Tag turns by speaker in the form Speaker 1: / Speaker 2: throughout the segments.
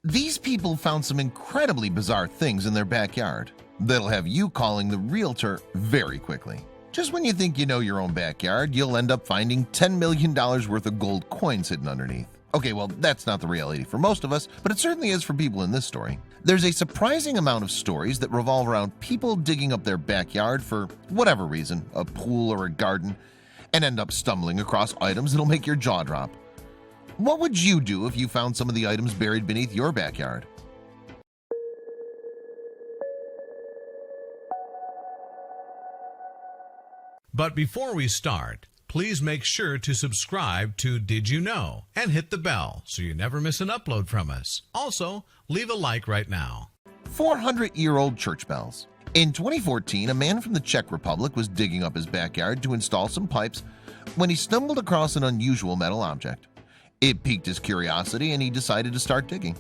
Speaker 1: These people found some incredibly bizarre things in their backyard that'll have you calling the realtor very quickly. Just when you think you know your own backyard, you'll end up finding $10 million worth of gold coins hidden underneath. Okay, well, that's not the reality for most of us, but it certainly is for people in this story. There's a surprising amount of stories that revolve around people digging up their backyard for whatever reason, a pool or a garden, and end up stumbling across items that'll make your jaw drop. What would you do if you found some of the items buried beneath your backyard?
Speaker 2: But before we start, please make sure to subscribe to Did You Know and hit the bell so you never miss an upload from us. Also, leave a like right now.
Speaker 1: 400-year-old church bells. In 2014, a man from the Czech Republic was digging up his backyard to install some pipes when he stumbled across an unusual metal object. It piqued his curiosity and he decided to start digging.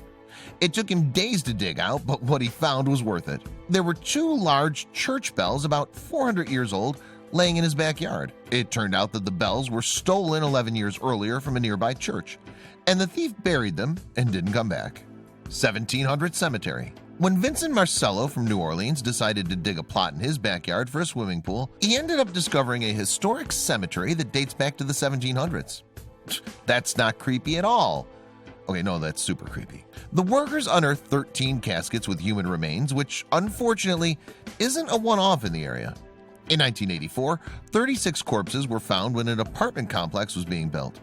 Speaker 1: It took him days to dig out, but what he found was worth it. There were two large church bells about 400 years old laying in his backyard. It turned out that the bells were stolen 11 years earlier from a nearby church, and the thief buried them and didn't come back. 1700 cemetery. When Vincent Marcello from New Orleans decided to dig a plot in his backyard for a swimming pool, he ended up discovering a historic cemetery that dates back to the 1700s. That's not creepy at all. Okay, no, that's super creepy. The workers unearthed 13 caskets with human remains, which unfortunately isn't a one-off in the area. In 1984, 36 corpses were found when an apartment complex was being built.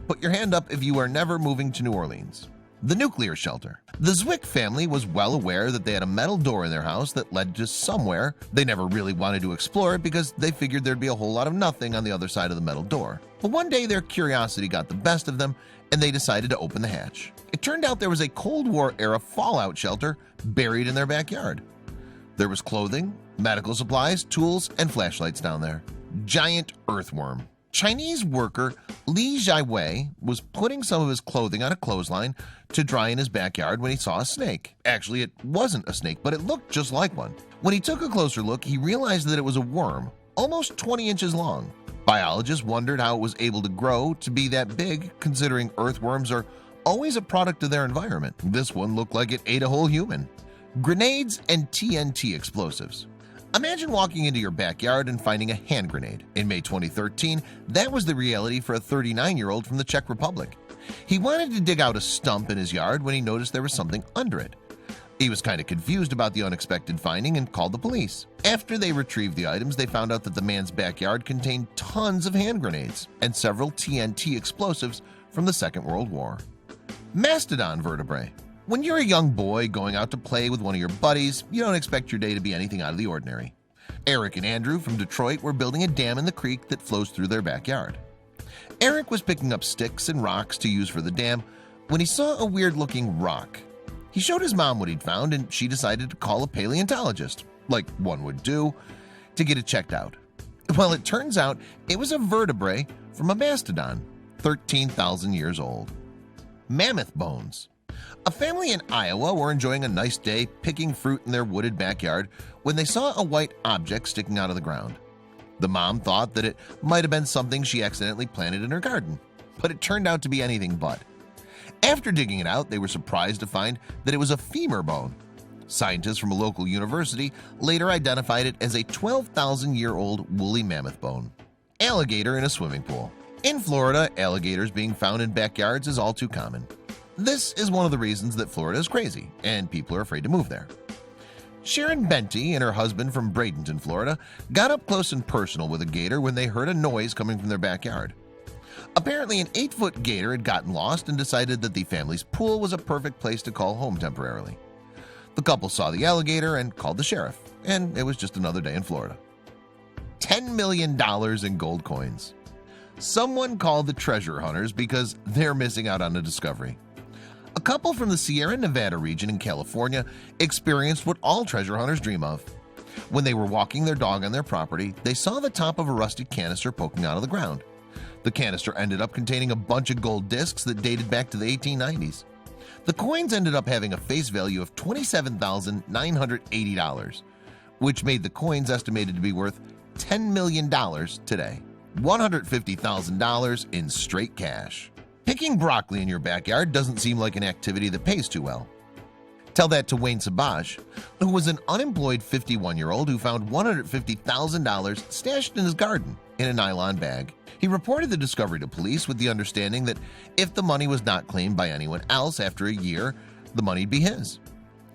Speaker 1: Put your hand up if you are never moving to New Orleans. The nuclear shelter. The Zwick family was well aware that they had a metal door in their house that led to somewhere. They never really wanted to explore it because they figured there'd be a whole lot of nothing on the other side of the metal door. But one day their curiosity got the best of them and they decided to open the hatch. It turned out there was a Cold War era fallout shelter buried in their backyard. There was clothing, medical supplies, tools, and flashlights down there. Giant earthworm. Chinese worker Li Jiawei was putting some of his clothing on a clothesline to dry in his backyard when he saw a snake. Actually, it wasn't a snake, but it looked just like one. When he took a closer look, he realized that it was a worm, almost 20 inches long. Biologists wondered how it was able to grow to be that big, considering earthworms are always a product of their environment. This one looked like it ate a whole human. Grenades and TNT explosives. Imagine walking into your backyard and finding a hand grenade. In May 2013, that was the reality for a 39-year-old from the Czech Republic. He wanted to dig out a stump in his yard when he noticed there was something under it. He was kind of confused about the unexpected finding and called the police. After they retrieved the items, they found out that the man's backyard contained tons of hand grenades and several TNT explosives from the Second World War. Mastodon vertebrae. When you're a young boy going out to play with one of your buddies, you don't expect your day to be anything out of the ordinary. Eric and Andrew from Detroit were building a dam in the creek that flows through their backyard. Eric was picking up sticks and rocks to use for the dam when he saw a weird-looking rock. He showed his mom what he'd found, and she decided to call a paleontologist, like one would do, to get it checked out. Well, it turns out it was a vertebrae from a mastodon, 13,000 years old. Mammoth bones. A family in Iowa were enjoying a nice day picking fruit in their wooded backyard when they saw a white object sticking out of the ground. The mom thought that it might have been something she accidentally planted in her garden, but it turned out to be anything but. After digging it out, they were surprised to find that it was a femur bone. Scientists from a local university later identified it as a 12,000-year-old woolly mammoth bone. Alligator in a swimming pool. In Florida, alligators being found in backyards is all too common. This is one of the reasons that Florida is crazy and people are afraid to move there. Sharon Benty and her husband from Bradenton, Florida, got up close and personal with a gator when they heard a noise coming from their backyard. Apparently, an 8-foot gator had gotten lost and decided that the family's pool was a perfect place to call home temporarily. The couple saw the alligator and called the sheriff, and it was just another day in Florida. $10 million in gold coins. Someone called the treasure hunters because they're missing out on a discovery. A couple from the Sierra Nevada region in California experienced what all treasure hunters dream of. When they were walking their dog on their property, they saw the top of a rusty canister poking out of the ground. The canister ended up containing a bunch of gold discs that dated back to the 1890s. The coins ended up having a face value of $27,980, which made the coins estimated to be worth $10 million today. $150,000 in straight cash. Picking broccoli in your backyard doesn't seem like an activity that pays too well. Tell that to Wayne Sabaj, who was an unemployed 51-year-old who found $150,000 stashed in his garden in a nylon bag. He reported the discovery to police with the understanding that if the money was not claimed by anyone else after a year, the money'd be his.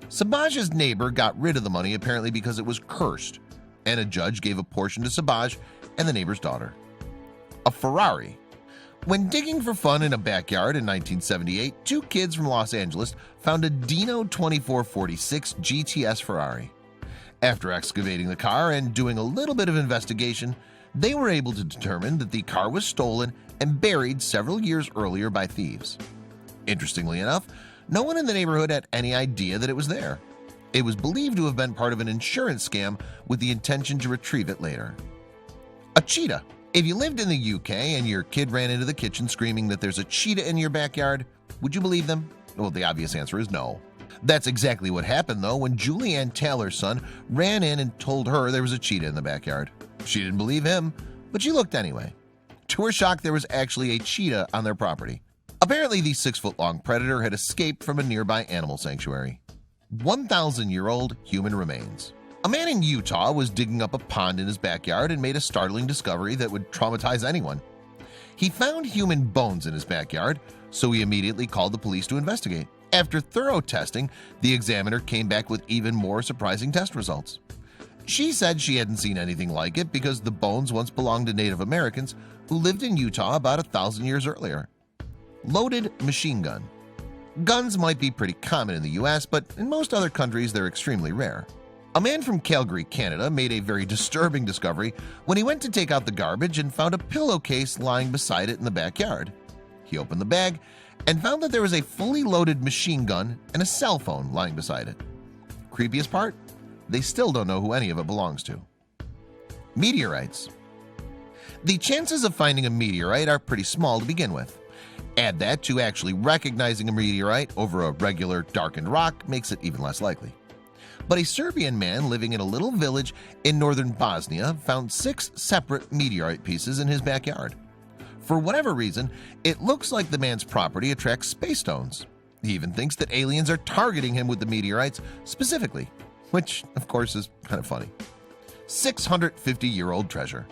Speaker 1: Sabaj's neighbor got rid of the money apparently because it was cursed, and a judge gave a portion to Sabaj and the neighbor's daughter. A Ferrari. When digging for fun in a backyard in 1978, two kids from Los Angeles found a Dino 2446 GTS Ferrari. After excavating the car and doing a little bit of investigation, they were able to determine that the car was stolen and buried several years earlier by thieves. Interestingly enough, no one in the neighborhood had any idea that it was there. It was believed to have been part of an insurance scam with the intention to retrieve it later. A cheetah. If you lived in the UK and your kid ran into the kitchen screaming that there's a cheetah in your backyard, would you believe them? Well, the obvious answer is no. That's exactly what happened though when Julianne Taylor's son ran in and told her there was a cheetah in the backyard. She didn't believe him, but she looked anyway. To her shock, there was actually a cheetah on their property. Apparently, the 6-foot-long predator had escaped from a nearby animal sanctuary. 1,000-year-old human remains. A man in Utah was digging up a pond in his backyard and made a startling discovery that would traumatize anyone. He found human bones in his backyard, so he immediately called the police to investigate. After thorough testing, the examiner came back with even more surprising test results. She said she hadn't seen anything like it because the bones once belonged to Native Americans who lived in Utah about 1,000 years earlier. Loaded machine gun. Guns might be pretty common in the US, but in most other countries they're extremely rare. A man from Calgary, Canada made a very disturbing discovery when he went to take out the garbage and found a pillowcase lying beside it in the backyard. He opened the bag and found that there was a fully loaded machine gun and a cell phone lying beside it. Creepiest part? They still don't know who any of it belongs to. Meteorites. The chances of finding a meteorite are pretty small to begin with. Add that to actually recognizing a meteorite over a regular darkened rock makes it even less likely. But a Serbian man living in a little village in northern Bosnia found 6 separate meteorite pieces in his backyard. For whatever reason, it looks like the man's property attracts space stones. He even thinks that aliens are targeting him with the meteorites specifically, which of course is kind of funny. 650-year-old treasure.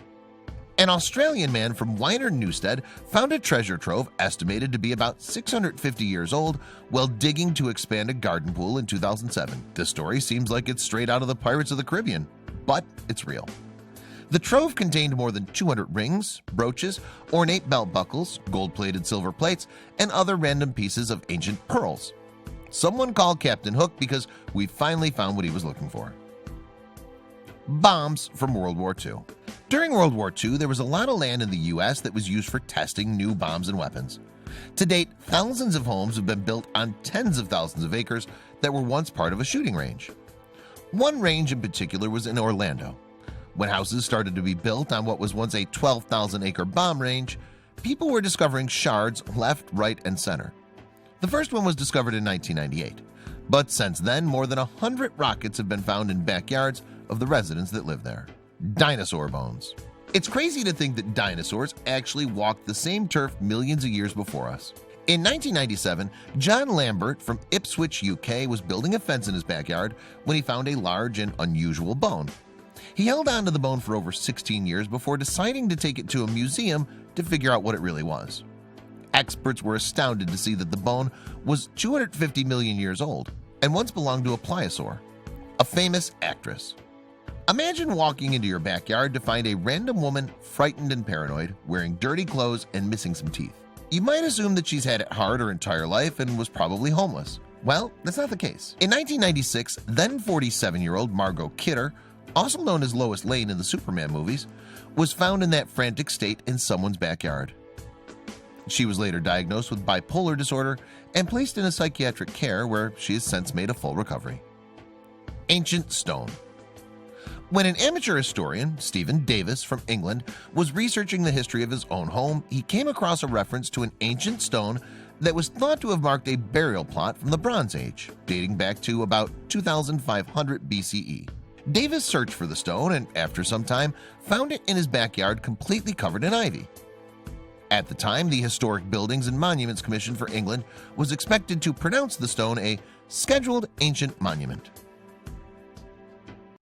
Speaker 1: An Australian man from Weiner Newstead found a treasure trove estimated to be about 650 years old while digging to expand a garden pool in 2007. This story seems like it's straight out of the Pirates of the Caribbean, but it's real. The trove contained more than 200 rings, brooches, ornate belt buckles, gold-plated silver plates, and other random pieces of ancient pearls. Someone called Captain Hook because we finally found what he was looking for. Bombs from World War II. During World War II, there was a lot of land in the US that was used for testing new bombs and weapons. To date, thousands of homes have been built on tens of thousands of acres that were once part of a shooting range. One range in particular was in Orlando. When houses started to be built on what was once a 12,000-acre bomb range, people were discovering shards left, right, and center. The first one was discovered in 1998, but since then, more than 100 rockets have been found in backyards of the residents that live there. Dinosaur bones. It's crazy to think that dinosaurs actually walked the same turf millions of years before us. In 1997, John Lambert from Ipswich, UK was building a fence in his backyard when he found a large and unusual bone. He held on to the bone for over 16 years before deciding to take it to a museum to figure out what it really was. Experts were astounded to see that the bone was 250 million years old and once belonged to a pliosaur, a famous actress. Imagine walking into your backyard to find a random woman frightened and paranoid, wearing dirty clothes and missing some teeth. You might assume that she's had it hard her entire life and was probably homeless. Well, that's not the case. In 1996, then 47-year-old Margot Kidder, also known as Lois Lane in the Superman movies, was found in that frantic state in someone's backyard. She was later diagnosed with bipolar disorder and placed in a psychiatric care where she has since made a full recovery. Ancient stone. When an amateur historian, Stephen Davis from England, was researching the history of his own home, he came across a reference to an ancient stone that was thought to have marked a burial plot from the Bronze Age, dating back to about 2500 BCE. Davis searched for the stone and, after some time, found it in his backyard completely covered in ivy. At the time, the Historic Buildings and Monuments Commission for England was expected to pronounce the stone a Scheduled Ancient Monument.